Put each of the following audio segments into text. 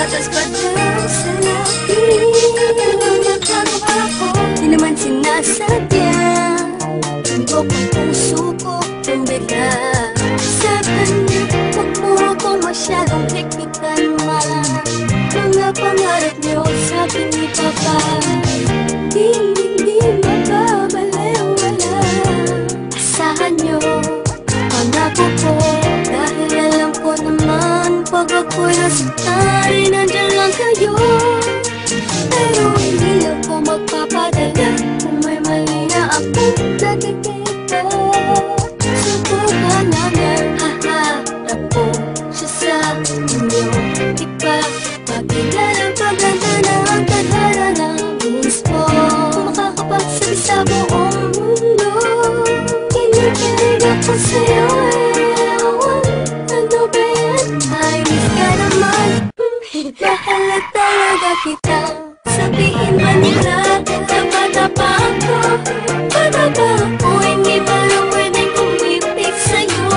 gatas pa daw sa labi. Nagtago ako, di naman sinasadya. Tundok ang puso ko ng bigla. Sa kanya, huwag mo akong masyadong higpitan man. Mga pangarap niyo sa akin ni Papa, hindi magbabalewala. Asahan niyo, pangako ko, dahil alam ko naman pag ako'y nasaktan, nandyan lang kayo. Pero hindi ako magpapadala kung may mali na akong nakikita. Subukan namin, haharap ko siya sa inyo. Di ba makilala paganda na ang tadhana ng mismo? Kung makakapagsabi sa buong mundo, kinikilig ako sa'yo. Ano ba yan? Ay, miss ka naman. Mahal na talaga kita. Sabihin man nila, tapa-tapa ako. Patapa ako, hindi pa lang pwedeng kumipik sa'yo.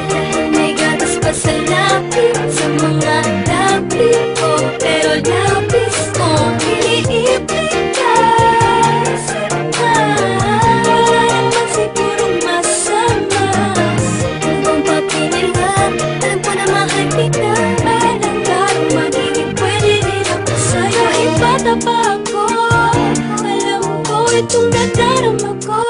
Dahil may gatas pa sa lapis, sa mga lapis ko. Pero lapis ko, iniipit ka. Wala naman sigurong masama. Kung papinilhan, alam ko na mahal kita. Balang karong magiging pwede rin ako sa'yo. Ipatapa ako, alam ko itong nadarama ko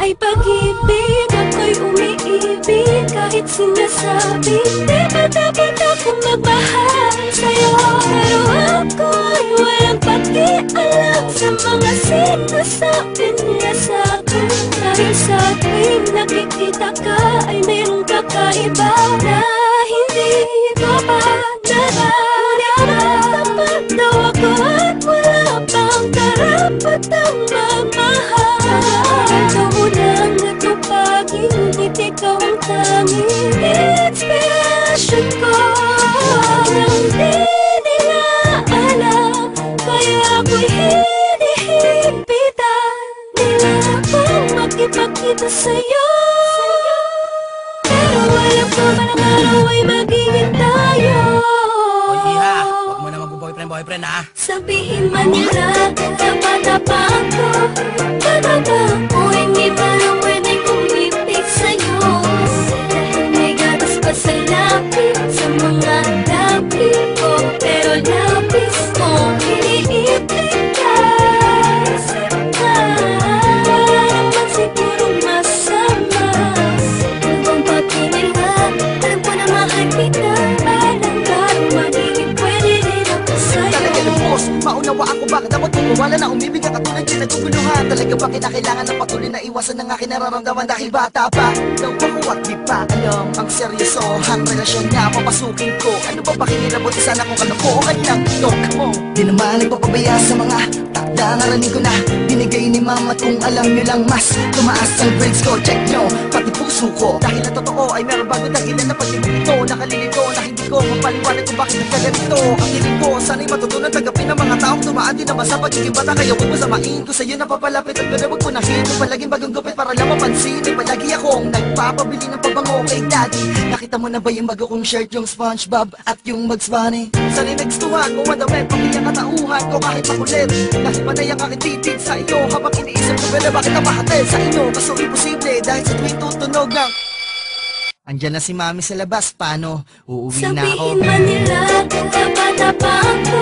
ay pag-ibig. Ako'y umiibig kahit sinasabi di ba dapat akong magmahal sa'yo? Pero ako'y walang pakialam sa mga sinasabi nila sa'kin. Dahil sa tuwing nakikita ka ay mayroong kakaiba na hindi ko pa nararamdaman. Daw ako at wala pang karapatang magmahal. Ito mo lang natupagin, hindi ikaw ang tanging inspiration ko. Nang di nila alam, kaya ako'y hinihipitan nila akong makipagkita sa'yo. Pero alam ko man ang araw ay magiging tayo. Huwag mo na mag-boyfriend ha. Sabihin man nila, tapa-tapa ako. Patapa ako, hindi pa lang pwedeng kumipik sa'yo. Dahil may gatas pa sa lapis, sa mga lapis ko. Pero lapis ko, iniipit ka. Wala naman sigurong masama. Kung papinilhan, alam ko na mahal kita. Balang karong magiging pwede rin ako sa'yo. Talaga lubos, maunawa ako bakit ako tumawala na umibig ang katulad yung naguguluhan. Talaga ba kinakailangan ng patuloy na iwasan ng aking nararamdaman dahil bata pa daw ako at di pa alam ang seryosohang relasyon na papasukin ko. Ano ba pakinilabot sana kung kalokohan lang tok mo? Di naman nagpapabaya sa mga takda naranig ko na binigay ni mama. Kung alam nyo lang mas tumaas ang grades ko. Check nyo, pati puso ko. Dahil ang totoo ay meron bago dahilan na pag-ibig ito. Nakalilito na hindi ko mapaliwanag kung bakit nagkaganito. Ang hiling ko, sana'y matutunan tanggapin ng mga taong tumaan din naman sa pagiging bata. Kaya huwag mo samain ko sa'yo na papalapit at gano'n huwag punahin. Kung palaging bagong gupit para lang mapansin ay palagi akong nagpapabili ng pabango kay daddy. Nakita mo na ba yung bago kong shirt, yung SpongeBob at yung Bugs Bunny? Sana'y nagstuhan ko madami, pamilyang katauhan ko kahit makulit. Dahil panay ang aking titig sa iyo habang iniisip ko pala bakit napahatid sa inyo. Kaso imposible dahil sa tuwing tutunog ng andyan na si mami sa labas, paano? Uuwi na ako. Sabihin man nila, tapa-tapa ako.